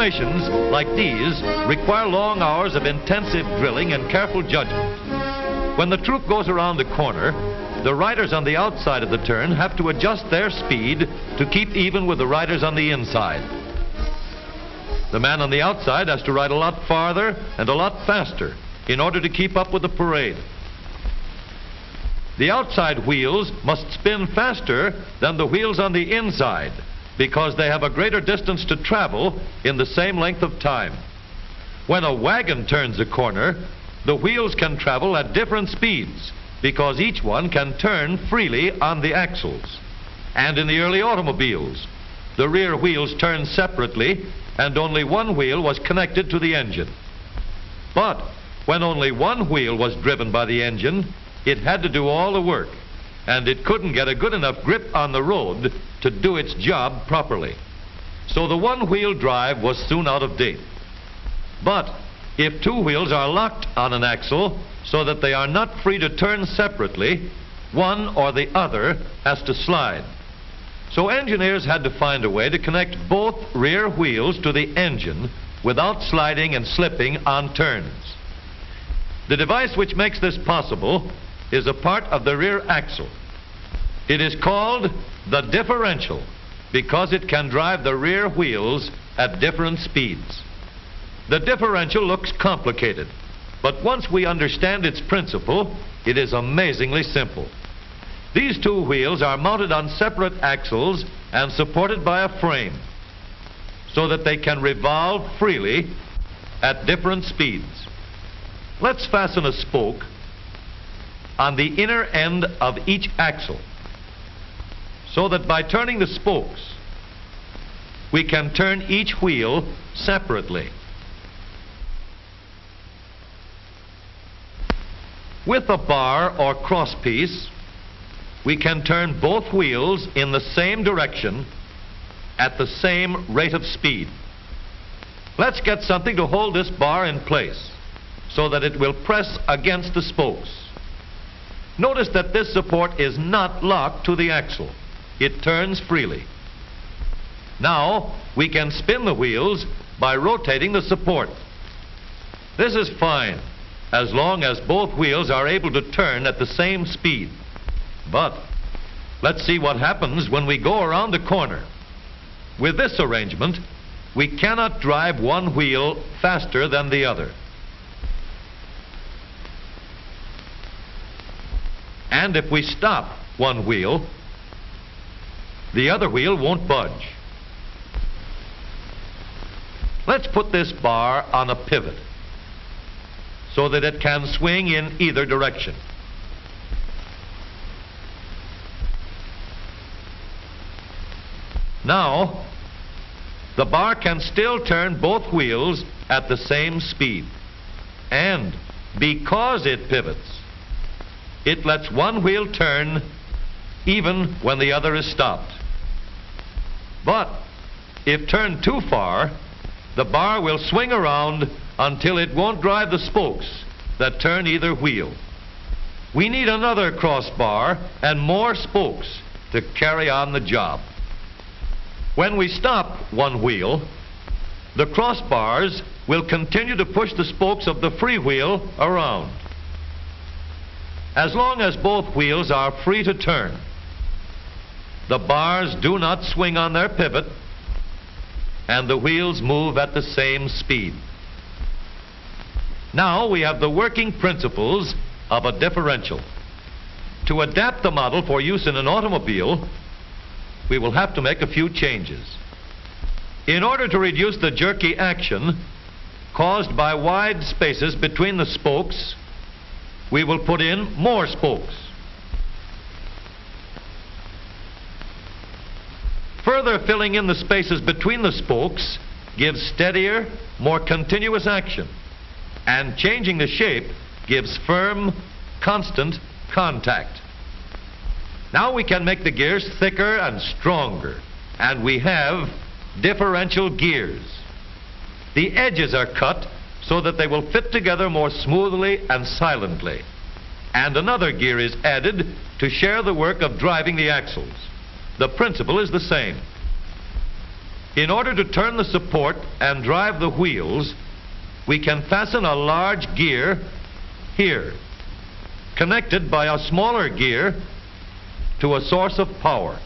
operations like these require long hours of intensive drilling and careful judgment. When the troop goes around the corner, the riders on the outside of the turn have to adjust their speed to keep even with the riders on the inside. The man on the outside has to ride a lot farther and a lot faster in order to keep up with the parade. The outside wheels must spin faster than the wheels on the inside because they have a greater distance to travel in the same length of time. When a wagon turns a corner, the wheels can travel at different speeds because each one can turn freely on the axles. And in the early automobiles, the rear wheels turned separately and only one wheel was connected to the engine. But when only one wheel was driven by the engine, it had to do all the work, and it couldn't get a good enough grip on the road to do its job properly. So the one-wheel drive was soon out of date. But if two wheels are locked on an axle so that they are not free to turn separately, one or the other has to slide. So engineers had to find a way to connect both rear wheels to the engine without sliding and slipping on turns. The device which makes this possible is a part of the rear axle. It is called the differential because it can drive the rear wheels at different speeds. The differential looks complicated, but once we understand its principle, it is amazingly simple. These two wheels are mounted on separate axles and supported by a frame so that they can revolve freely at different speeds. Let's fasten a spoke on the inner end of each axle so that by turning the spokes, we can turn each wheel separately. With a bar or crosspiece, we can turn both wheels in the same direction at the same rate of speed. Let's get something to hold this bar in place so that it will press against the spokes. Notice that this support is not locked to the axle. It turns freely. Now we can spin the wheels by rotating the support. This is fine as long as both wheels are able to turn at the same speed. But let's see what happens when we go around the corner. With this arrangement, we cannot drive one wheel faster than the other. And if we stop one wheel, the other wheel won't budge. Let's put this bar on a pivot so that it can swing in either direction. Now, the bar can still turn both wheels at the same speed. And because it pivots, it lets one wheel turn even when the other is stopped. But if turned too far, the bar will swing around until it won't drive the spokes that turn either wheel. We need another crossbar and more spokes to carry on the job. When we stop one wheel, the crossbars will continue to push the spokes of the free wheel around. As long as both wheels are free to turn, the bars do not swing on their pivot and the wheels move at the same speed. Now we have the working principles of a differential. To adapt the model for use in an automobile, we will have to make a few changes. In order to reduce the jerky action caused by wide spaces between the spokes, we will put in more spokes. Further filling in the spaces between the spokes gives steadier, more continuous action, and changing the shape gives firm, constant contact. Now we can make the gears thicker and stronger, and we have differential gears. The edges are cut so that they will fit together more smoothly and silently. And another gear is added to share the work of driving the axles. The principle is the same. In order to turn the support and drive the wheels, we can fasten a large gear here, connected by a smaller gear to a source of power.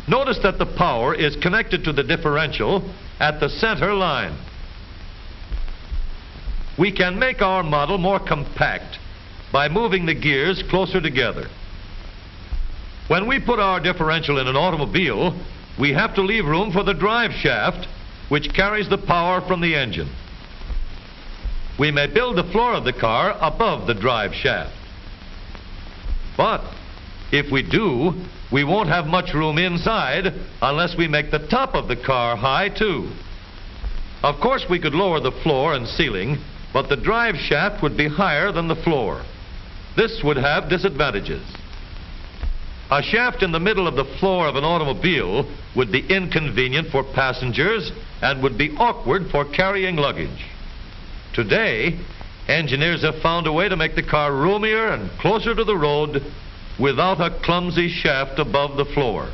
Notice that the power is connected to the differential at the center line. We can make our model more compact by moving the gears closer together. When we put our differential in an automobile, we have to leave room for the drive shaft, which carries the power from the engine. We may build the floor of the car above the drive shaft. But if we do, we won't have much room inside unless we make the top of the car high too. Of course, we could lower the floor and ceiling, but the drive shaft would be higher than the floor. This would have disadvantages. A shaft in the middle of the floor of an automobile would be inconvenient for passengers and would be awkward for carrying luggage. Today, engineers have found a way to make the car roomier and closer to the road without a clumsy shaft above the floor.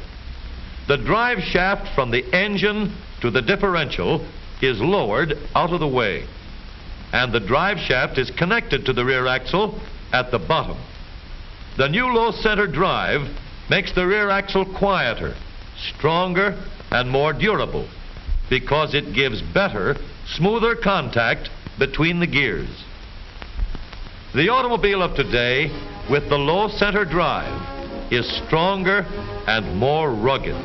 The drive shaft from the engine to the differential is lowered out of the way, and the drive shaft is connected to the rear axle at the bottom. The new low center drive makes the rear axle quieter, stronger, and more durable because it gives better, smoother contact between the gears. The automobile of today with the low center drive is stronger and more rugged.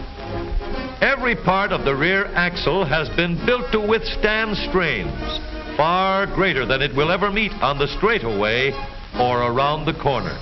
Every part of the rear axle has been built to withstand strains far greater than it will ever meet on the straightaway or around the corner.